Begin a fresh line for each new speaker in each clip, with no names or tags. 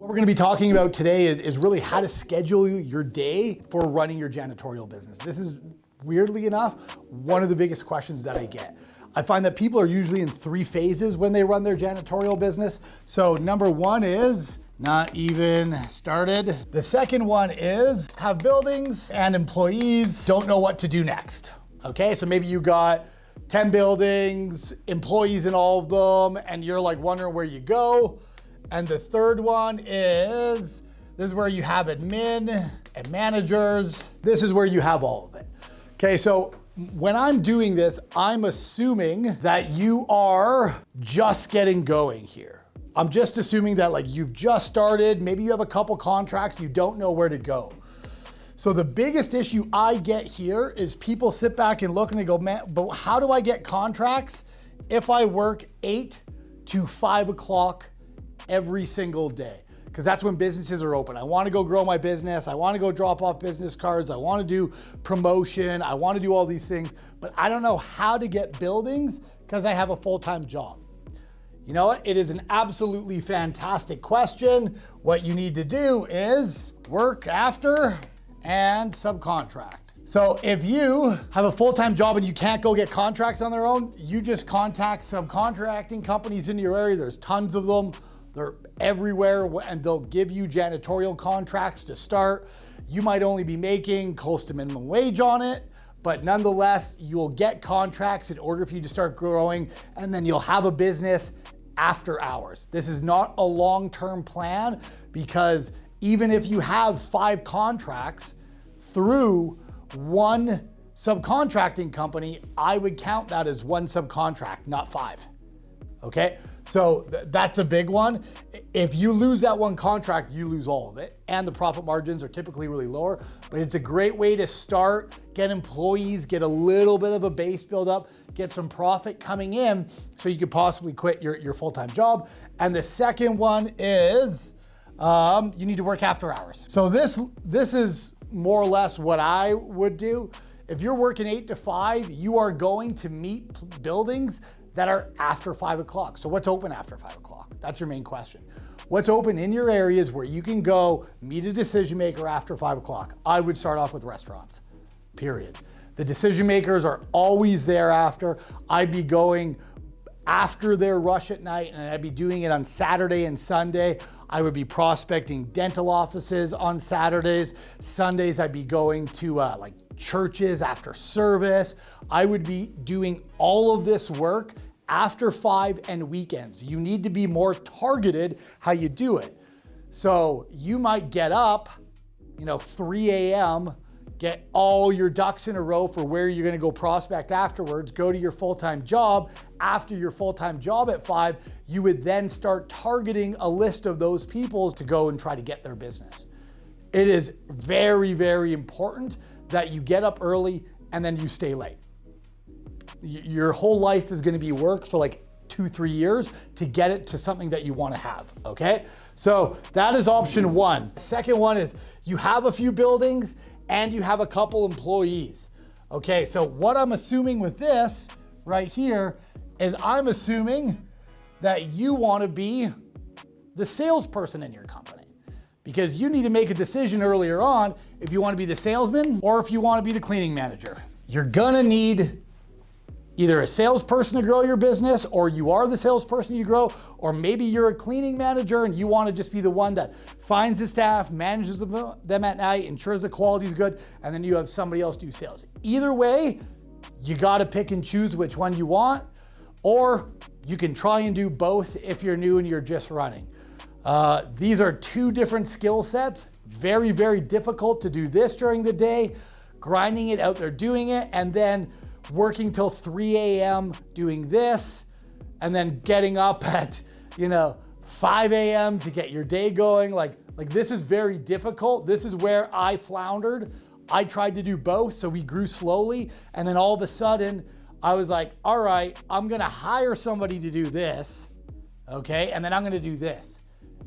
What we're going to be talking about today is really how to schedule your day for running your janitorial business. This is, weirdly enough, one of the biggest questions that I get. I find that people are usually in 3 phases when they run their janitorial business. So number 1 is not even started. The second one is have buildings and employees don't know what to do next. Okay, so maybe you got 10 buildings, employees in all of them, and you're like wondering where you go. And the third one is, this is where you have admin and managers. This is where you have all of it. Okay, so when I'm doing this, I'm assuming that you are just getting going here. I'm just assuming that like you've just started, maybe you have a couple contracts, you don't know where to go. So the biggest issue I get here is people sit back and look and they go, man, but how do I get contracts if I work 8 to 5 o'clock every single day? Because that's when businesses are open. I want to go grow my business. I want to go drop off business cards. I want to do promotion. I want to do all these things, but I don't know how to get buildings because I have a full-time job. You know what? It is an absolutely fantastic question. What you need to do is work after and subcontract. So if you have a full-time job and you can't go get contracts on their own, you just contact subcontracting companies in your area. There's tons of them. They're everywhere and they'll give you janitorial contracts to start. You might only be making close to minimum wage on it, but nonetheless, you'll get contracts in order for you to start growing, and then you'll have a business after hours. This is not a long-term plan, because even if you have 5 contracts through one subcontracting company, I would count that as 1 subcontract, not 5. Okay, so that's a big one. If you lose that 1 contract, you lose all of it, and the profit margins are typically really lower, but it's a great way to start, get employees, get a little bit of a base build up, get some profit coming in so you could possibly quit your full-time job. And the second one is you need to work after hours. So this is more or less what I would do. If you're working 8 to 5, you are going to meet buildings that are after 5 o'clock. So what's open after 5 o'clock? That's your main question. What's open in your areas where you can go meet a decision maker after 5 o'clock? I would start off with restaurants, period. The decision makers are always there after. I'd be going after their rush at night, and I'd be doing it on Saturday and Sunday. I would be prospecting dental offices on Saturdays. Sundays, I'd be going to like churches after service. I would be doing all of this work after 5 and weekends. You need to be more targeted how you do it. So you might get up, 3 a.m., get all your ducks in a row for where you're gonna go prospect afterwards, go to your full-time job. After your full-time job at 5, you would then start targeting a list of those people to go and try to get their business. It is very, very important that you get up early and then you stay late. Your whole life is gonna be work for like 2-3 years to get it to something that you wanna have, okay? So that is option 1. The second one is you have a few buildings and you have a couple employees. Okay, so what I'm assuming with this right here is I'm assuming that you wanna be the salesperson in your company, because you need to make a decision earlier on if you wanna be the salesman or if you wanna be the cleaning manager. You're gonna need either a salesperson to grow your business, or you are the salesperson you grow, or maybe you're a cleaning manager and you want to just be the one that finds the staff, manages them at night, ensures the quality is good, and then you have somebody else do sales. Either way, you got to pick and choose which one you want, or you can try and do both if you're new and you're just running. These are 2 different skill sets. Very, very difficult to do this during the day, grinding it out there, doing it, and then working till 3 a.m. doing this, and then getting up at 5 a.m. to get your day going. Like this is very difficult. This is where I floundered. I tried to do both, so we grew slowly, and then all of a sudden I was like, all right, I'm gonna hire somebody to do this, okay, and then I'm gonna do this.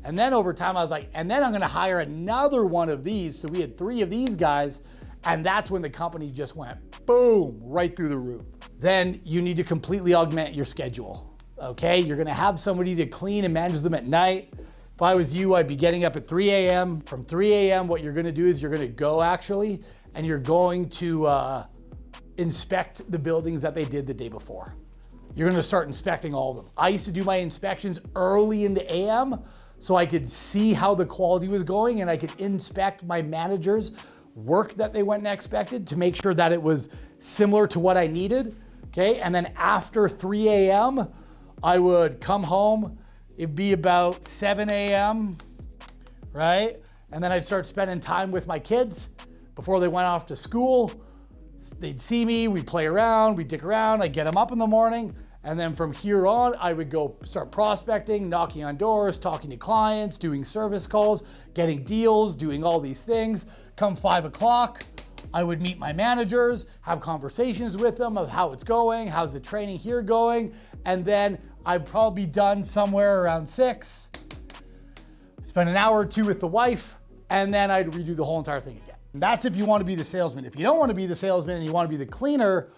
And then over time I was like, and then I'm gonna hire another one of these. So we had 3 of these guys, and that's when the company just went boom, right through the roof. Then you need to completely augment your schedule, okay? You're gonna have somebody to clean and manage them at night. If I was you, I'd be getting up at 3 a.m. From 3 a.m., what you're gonna do is you're gonna go actually, and you're going to inspect the buildings that they did the day before. You're gonna start inspecting all of them. I used to do my inspections early in the AM so I could see how the quality was going and I could inspect my managers' work that they went and expected to make sure that it was similar to what I needed, okay? And then after 3 a.m., I would come home, it'd be about 7 a.m., right? And then I'd start spending time with my kids before they went off to school. They'd see me, we'd play around, we'd dick around, I'd get them up in the morning. And then from here on, I would go start prospecting, knocking on doors, talking to clients, doing service calls, getting deals, doing all these things. Come 5 o'clock, I would meet my managers, have conversations with them of how it's going, how's the training here going, and then I'd probably be done somewhere around 6, spend an hour or two with the wife, and then I'd redo the whole entire thing again. That's if you want to be the salesman. If you don't want to be the salesman and you want to be the cleaner,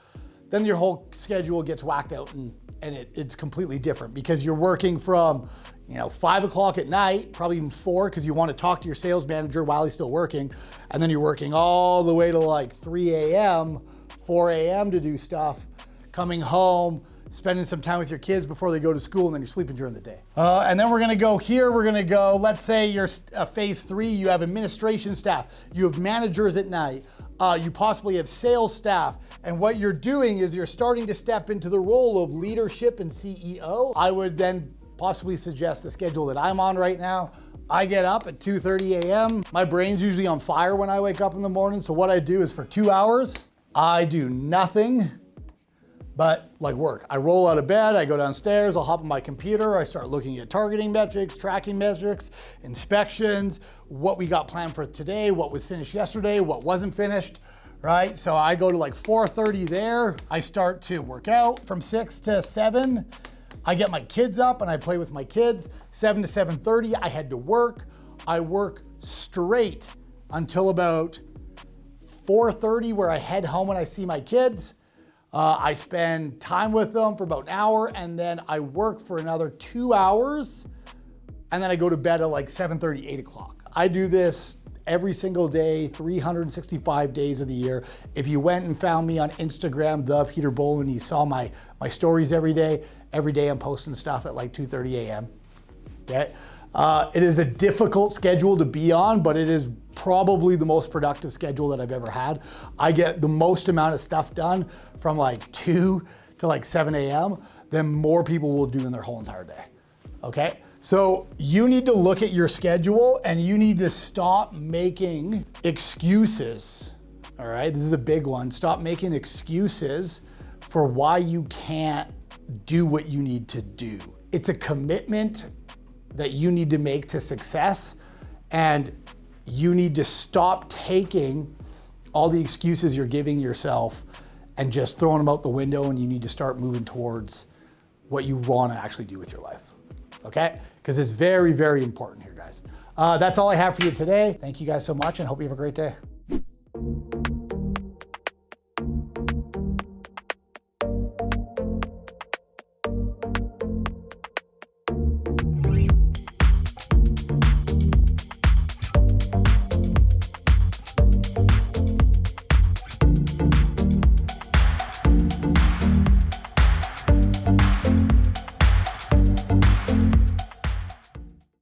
then your whole schedule gets whacked out and it's completely different because you're working from 5 o'clock at night, probably even 4 because you want to talk to your sales manager while he's still working. And then you're working all the way to like 3 a.m., 4 a.m. to do stuff, coming home, spending some time with your kids before they go to school, and then you're sleeping during the day. And then we're gonna go here, let's say you're phase 3, you have administration staff, you have managers at night, you possibly have sales staff, and what you're doing is you're starting to step into the role of leadership and CEO. I would then possibly suggest the schedule that I'm on right now. I get up at 2:30 a.m. My brain's usually on fire when I wake up in the morning, so what I do is for 2 hours, I do nothing but like work. I roll out of bed, I go downstairs, I'll hop on my computer, I start looking at targeting metrics, tracking metrics, inspections, what we got planned for today, what was finished yesterday, what wasn't finished, right? So I go to like 4:30 there, I start to work out from 6 to 7. I get my kids up and I play with my kids. 7 to 7:30, I head to work. I work straight until about 4:30 where I head home and I see my kids. I spend time with them for about an hour and then I work for another 2 hours and then I go to bed at like 7:30, 8 o'clock. I do this every single day, 365 days of the year. If you went and found me on Instagram, the Peter Boland, you saw my stories every day. Every day I'm posting stuff at like 2:30 a.m. Okay? It is a difficult schedule to be on, but it is probably the most productive schedule that I've ever had. I get the most amount of stuff done from like 2 to like 7 a.m. than more people will do in their whole entire day, okay? So you need to look at your schedule and you need to stop making excuses, all right? This is a big one. Stop making excuses for why you can't do what you need to do. It's a commitment that you need to make to success, and you need to stop taking all the excuses you're giving yourself and just throwing them out the window, and you need to start moving towards what you want to actually do with your life, okay? Because it's very, very important here, guys. That's all I have for you today. Thank you guys so much and hope you have a great day.